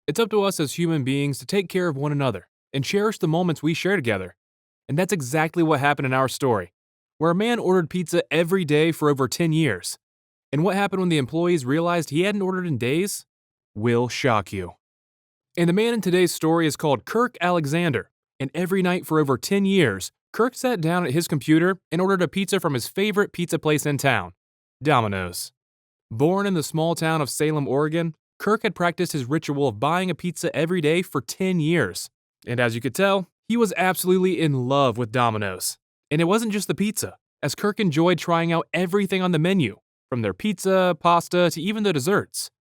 It's up to us as human beings to take care of one another and cherish the moments we share together. And that's exactly what happened in our story, where a man ordered pizza every day for over 10 years. And what happened when the employees realized he hadn't ordered in days will shock you. And the man in today's story is called Kirk Alexander, and every night for over 10 years, Kirk sat down at his computer and ordered a pizza from his favorite pizza place in town, Domino's. Born in the small town of Salem, Oregon, Kirk had practiced his ritual of buying a pizza every day for 10 years. And as you could tell, he was absolutely in love with Domino's. And it wasn't just the pizza, as Kirk enjoyed trying out everything on the menu, from their pizza, pasta, to even the desserts.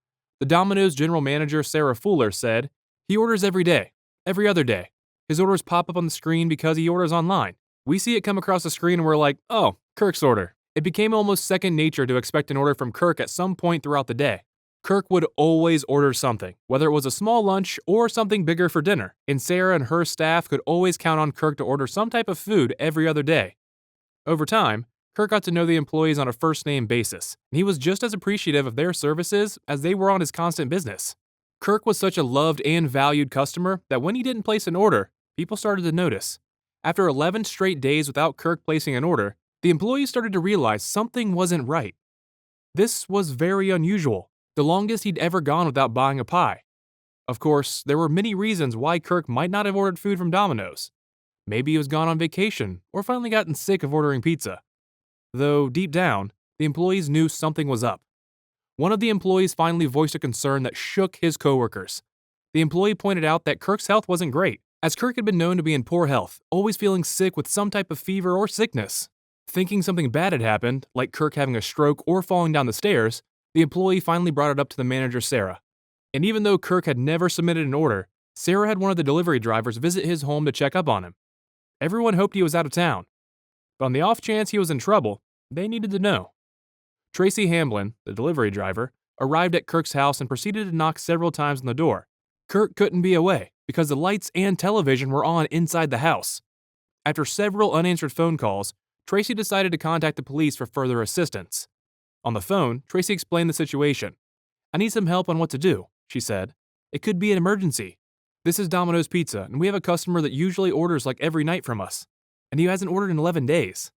The Domino's general manager, Sarah Fuller, said, "He orders every day, every other day. His orders pop up on the screen because he orders online. We see it come across the screen and we're like, oh, Kirk's order." It became almost second nature to expect an order from Kirk at some point throughout the day. Kirk would always order something, whether it was a small lunch or something bigger for dinner, and Sarah and her staff could always count on Kirk to order some type of food every other day. Over time, Kirk got to know the employees on a first-name basis, and he was just as appreciative of their services as they were on his constant business. Kirk was such a loved and valued customer that when he didn't place an order, people started to notice. After 11 straight days without Kirk placing an order, the employees started to realize something wasn't right. This was very unusual, the longest he'd ever gone without buying a pie. Of course, there were many reasons why Kirk might not have ordered food from Domino's. Maybe he was gone on vacation or finally gotten sick of ordering pizza. Though deep down, the employees knew something was up. One of the employees finally voiced a concern that shook his coworkers. The employee pointed out that Kirk's health wasn't great, as Kirk had been known to be in poor health, always feeling sick with some type of fever or sickness. Thinking something bad had happened, like Kirk having a stroke or falling down the stairs, the employee finally brought it up to the manager, Sarah. And even though Kirk had never submitted an order, Sarah had one of the delivery drivers visit his home to check up on him. Everyone hoped he was out of town. But on the off chance he was in trouble, they needed to know. Tracy Hamblin, the delivery driver, arrived at Kirk's house and proceeded to knock several times on the door. Kirk couldn't be away because the lights and television were on inside the house. After several unanswered phone calls, Tracy decided to contact the police for further assistance. On the phone, Tracy explained the situation. "I need some help on what to do," she said. "It could be an emergency. This is Domino's Pizza, and we have a customer that usually orders like every night from us, and he hasn't ordered in 11 days.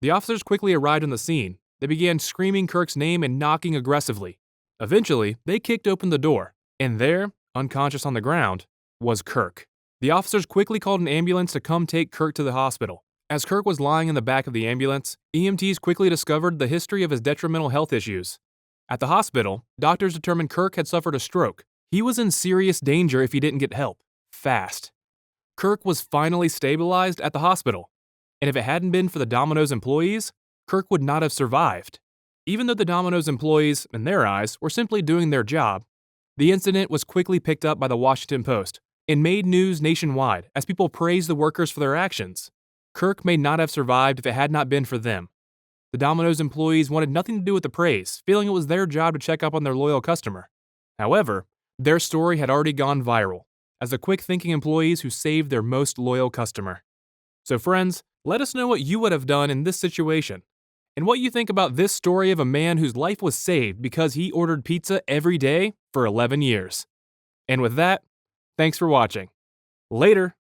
The officers quickly arrived on the scene. They began screaming Kirk's name and knocking aggressively. Eventually, they kicked open the door, and there, unconscious on the ground, was Kirk. The officers quickly called an ambulance to come take Kirk to the hospital. As Kirk was lying in the back of the ambulance, EMTs quickly discovered the history of his detrimental health issues. At the hospital, doctors determined Kirk had suffered a stroke. He was in serious danger if he didn't get help, fast. Kirk was finally stabilized at the hospital, and if it hadn't been for the Domino's employees, Kirk would not have survived. Even though the Domino's employees, in their eyes, were simply doing their job, the incident was quickly picked up by the Washington Post and made news nationwide as people praised the workers for their actions. Kirk may not have survived if it had not been for them. The Domino's employees wanted nothing to do with the praise, feeling it was their job to check up on their loyal customer. However, their story had already gone viral as the quick-thinking employees who saved their most loyal customer. So friends, let us know what you would have done in this situation, and what you think about this story of a man whose life was saved because he ordered pizza every day for 11 years. And with that, thanks for watching. Later!